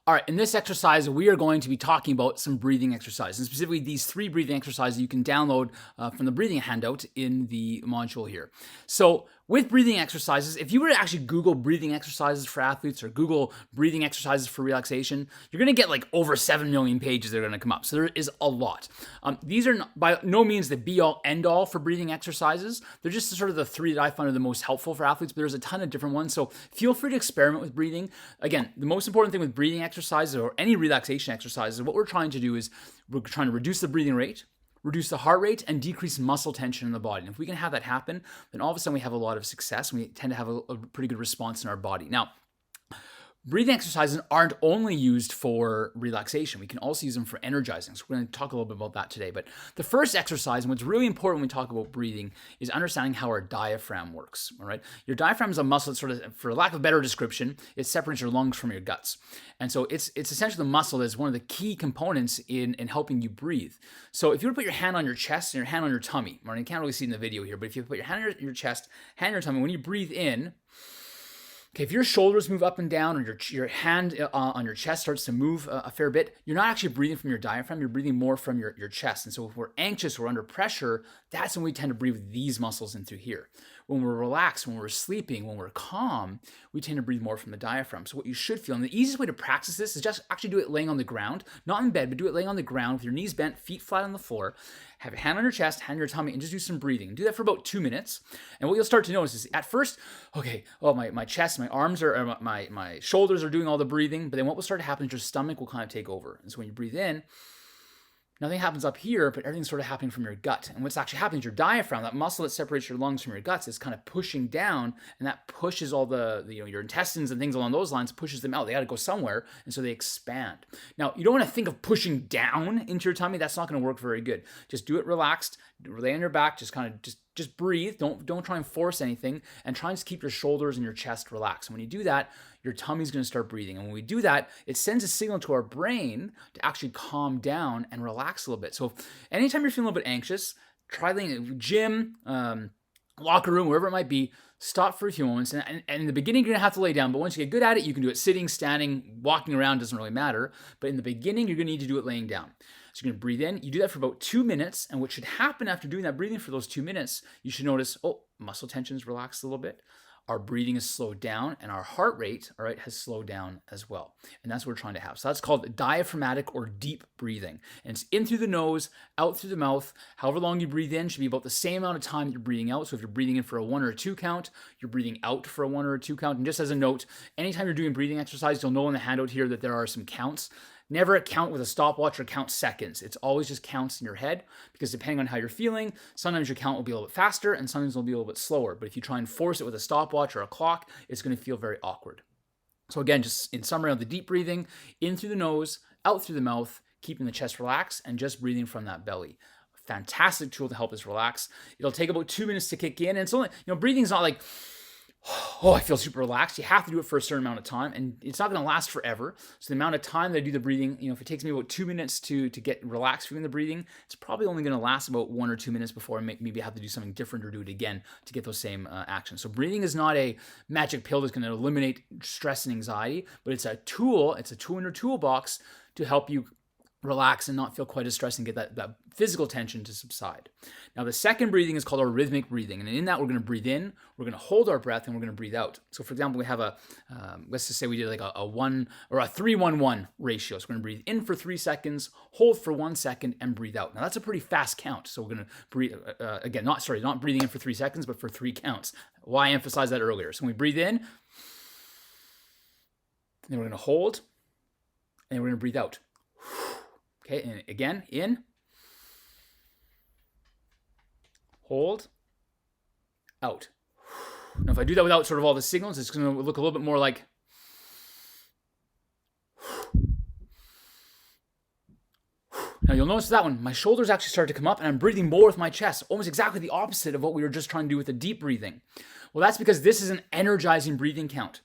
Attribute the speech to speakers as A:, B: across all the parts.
A: All right, in this exercise, we are going to be talking about some breathing exercises, and specifically these 3 breathing exercises you can download from the breathing handout in the module here. So with breathing exercises, if you were to actually Google breathing exercises for athletes or Google breathing exercises for relaxation, you're going to get like over 7 million pages that are going to come up. So there is a lot. These are by no means the be-all, end-all for breathing exercises. They're just sort of the 3 that I find are the most helpful for athletes, but there's a ton of different ones. So feel free to experiment with breathing. Again, the most important thing with breathing exercises or any relaxation exercises, what we're trying to do is we're trying to reduce the breathing rate, reduce the heart rate, and decrease muscle tension in the body. And if we can have that happen, then all of a sudden we have a lot of success and we tend to have a pretty good response in our body. Now, breathing exercises aren't only used for relaxation. We can also use them for energizing. So we're going to talk a little bit about that today. But the first exercise, and what's really important when we talk about breathing, is understanding how our diaphragm works. All right, your diaphragm is a muscle that sort of, for lack of a better description, it separates your lungs from your guts. And so it's essentially the muscle that is one of the key components in helping you breathe. So if you were to put your hand on your chest and your hand on your tummy, right, you can't really see in the video here, but if you put your hand on your chest, hand on your tummy, when you breathe in, okay, if your shoulders move up and down or your hand on your chest starts to move a fair bit, you're not actually breathing from your diaphragm, you're breathing more from your chest. And so if we're anxious or under pressure, that's when we tend to breathe with these muscles in through here. When we're relaxed, when we're sleeping, when we're calm, we tend to breathe more from the diaphragm. So what you should feel, and the easiest way to practice this is just actually do it laying on the ground, not in bed, but do it laying on the ground with your knees bent, feet flat on the floor. Have a hand on your chest, hand on your tummy, and just do some breathing. Do that for about 2 minutes. And what you'll start to notice is at first, okay, oh, my chest, my arms or my shoulders are doing all the breathing, but then what will start to happen is your stomach will kind of take over. And so when you breathe in, nothing happens up here, but everything's sort of happening from your gut. And what's actually happening is your diaphragm, that muscle that separates your lungs from your guts, is kind of pushing down, and that pushes all the your intestines and things along those lines, pushes them out. They got to go somewhere, and so they expand. Now, you don't want to think of pushing down into your tummy. That's not going to work very good. Just do it relaxed, lay on your back, just kind of just breathe. Don't try and force anything, and try and just keep your shoulders and your chest relaxed. And when you do that, your tummy's going to start breathing. And when we do that, it sends a signal to our brain to actually calm down and relax a little bit. So anytime you're feeling a little bit anxious, try laying in the gym, locker room, wherever it might be, stop for a few moments. And in the beginning, you're going to have to lay down. But once you get good at it, you can do it sitting, standing, walking around, doesn't really matter. But in the beginning, you're going to need to do it laying down. So you're going to breathe in. You do that for about 2 minutes. And what should happen after doing that breathing for those 2 minutes, you should notice, oh, muscle tension's relaxed a little bit. Our breathing is slowed down, and our heart rate, all right, has slowed down as well. And that's what we're trying to have. So that's called diaphragmatic or deep breathing. And it's in through the nose, out through the mouth. However long you breathe in should be about the same amount of time that you're breathing out. So if you're breathing in for a 1 or a 2 count, you're breathing out for a 1 or a 2 count. And just as a note, anytime you're doing breathing exercise, you'll know in the handout here that there are some counts. Never count with a stopwatch or count seconds. It's always just counts in your head, because depending on how you're feeling, sometimes your count will be a little bit faster and sometimes it'll be a little bit slower. But if you try and force it with a stopwatch or a clock, it's going to feel very awkward. So again, just in summary on the deep breathing, in through the nose, out through the mouth, keeping the chest relaxed and just breathing from that belly. Fantastic tool to help us relax. It'll take about 2 minutes to kick in. And it's only, breathing is not like, oh, I feel super relaxed. You have to do it for a certain amount of time, and it's not going to last forever. So the amount of time that I do the breathing, if it takes me about 2 minutes to get relaxed from the breathing, it's probably only going to last about 1 or 2 minutes before I maybe have to do something different or do it again to get those same actions. So breathing is not a magic pill that's going to eliminate stress and anxiety, but it's a tool. It's a tool in your toolbox to help you relax and not feel quite as stressed and get that physical tension to subside. Now, the second breathing is called our rhythmic breathing. And in that, we're going to breathe in, we're going to hold our breath, and we're going to breathe out. So for example, we have let's just say we did like a 1 or a 3-1-1 ratio. So we're going to breathe in for 3 seconds, hold for 1 second, and breathe out. Now that's a pretty fast count. So we're going to breathe, again, not breathing in for 3 seconds, but for 3 counts. Why I emphasized that earlier. So when we breathe in, then we're going to hold, and we're going to breathe out. Okay, and again, in, hold, out. Now, if I do that without sort of all the signals, it's going to look a little bit more like, now you'll notice that one, my shoulders actually start to come up and I'm breathing more with my chest, almost exactly the opposite of what we were just trying to do with the deep breathing. Well, that's because this is an energizing breathing count.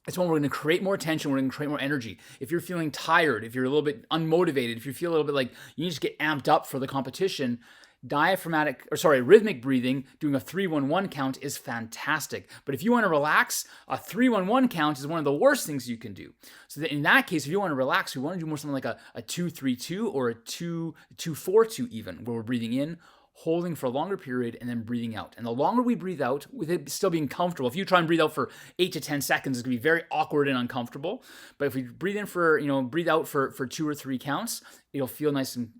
A: It's when we're going to create more tension, we're going to create more energy. If you're feeling tired, if you're a little bit unmotivated, if you feel a little bit like you need to get amped up for the competition, rhythmic breathing, doing a 3-1-1 count is fantastic. But if you want to relax, a 3-1-1 count is one of the worst things you can do. So in that case, if you want to relax, we want to do more something like a 2-3-2 or a 2-4-2 even, where we're breathing in, holding for a longer period, and then breathing out. And the longer we breathe out, with it still being comfortable, if you try and breathe out for 8 to 10 seconds, it's going to be very awkward and uncomfortable. But if we breathe in breathe out for 2 or 3 counts, it'll feel nice and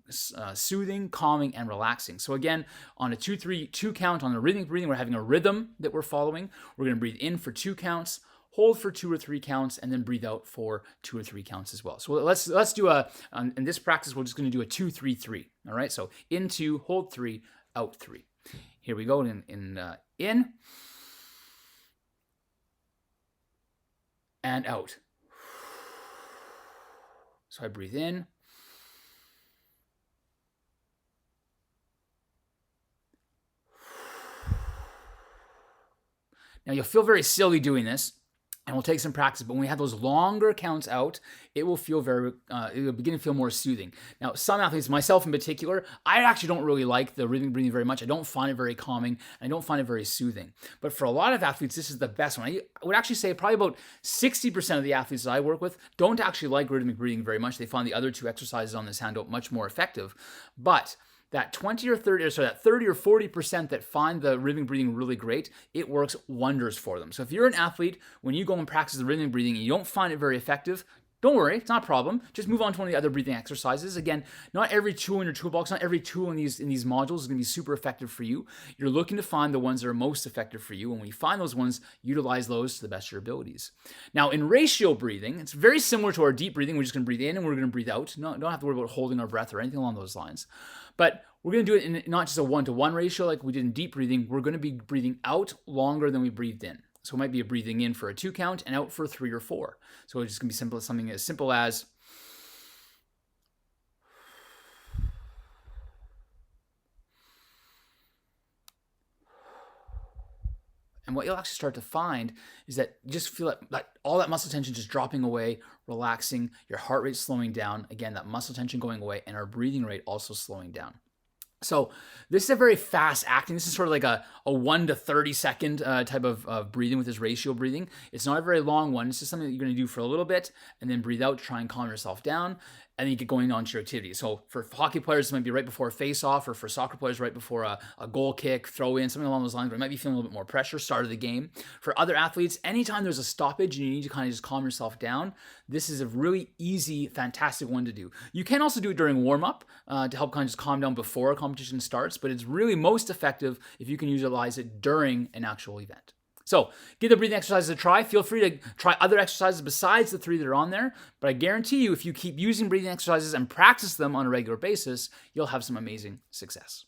A: soothing, calming, and relaxing. So again, on a 2-3-2 count, on the rhythmic breathing, we're having a rhythm that we're following. We're going to breathe in for 2 counts, hold for 2 or 3 counts, and then breathe out for 2 or 3 counts as well. So let's do in this practice, we're just going to do a 2-3-3. All right, so in 2, hold 3, out 3. Here we go. In and out. So I breathe in. Now you'll feel very silly doing this, and we'll take some practice, but when we have those longer counts out, it will feel it will begin to feel more soothing. Now, some athletes, myself in particular, I actually don't really like the rhythmic breathing very much. I don't find it very calming. I don't find it very soothing. But for a lot of athletes, this is the best one. I would actually say probably about 60% of the athletes that I work with don't actually like rhythmic breathing very much. They find the other 2 exercises on this handout much more effective. But that 30 or 40% that find the rhythmic breathing really great, it works wonders for them. So if you're an athlete, when you go and practice the rhythmic breathing and you don't find it very effective, don't worry, it's not a problem. Just move on to one of the other breathing exercises. Again, not every tool in your toolbox, not every tool in these modules is going to be super effective for you. You're looking to find the ones that are most effective for you. And when you find those ones, utilize those to the best of your abilities. Now, in ratio breathing, it's very similar to our deep breathing. We're just going to breathe in and we're going to breathe out. No, don't have to worry about holding our breath or anything along those lines. But we're going to do it in not just a 1-to-1 ratio like we did in deep breathing. We're going to be breathing out longer than we breathed in. So it might be a breathing in for a 2 count and out for 3 or 4. So it's just going to be something as simple as and what you'll actually start to find is that you just feel that all that muscle tension just dropping away, relaxing, your heart rate slowing down. Again, that muscle tension going away and our breathing rate also slowing down. So this is a very fast acting. This is sort of like a 1 to 30 second type of breathing with this ratio breathing. It's not a very long one. It's just something that you're going to do for a little bit and then breathe out to try and calm yourself down. And then you get going on to your activity. So for hockey players, it might be right before a face-off, or for soccer players, right before a goal kick, throw in, something along those lines, where it might be feeling a little bit more pressure, start of the game. For other athletes, anytime there's a stoppage and you need to kind of just calm yourself down, this is a really easy, fantastic one to do. You can also do it during warm-up to help kind of just calm down before a competition starts, but it's really most effective if you can utilize it during an actual event. So give the breathing exercises a try. Feel free to try other exercises besides the 3 that are on there. But I guarantee you, if you keep using breathing exercises and practice them on a regular basis, you'll have some amazing success.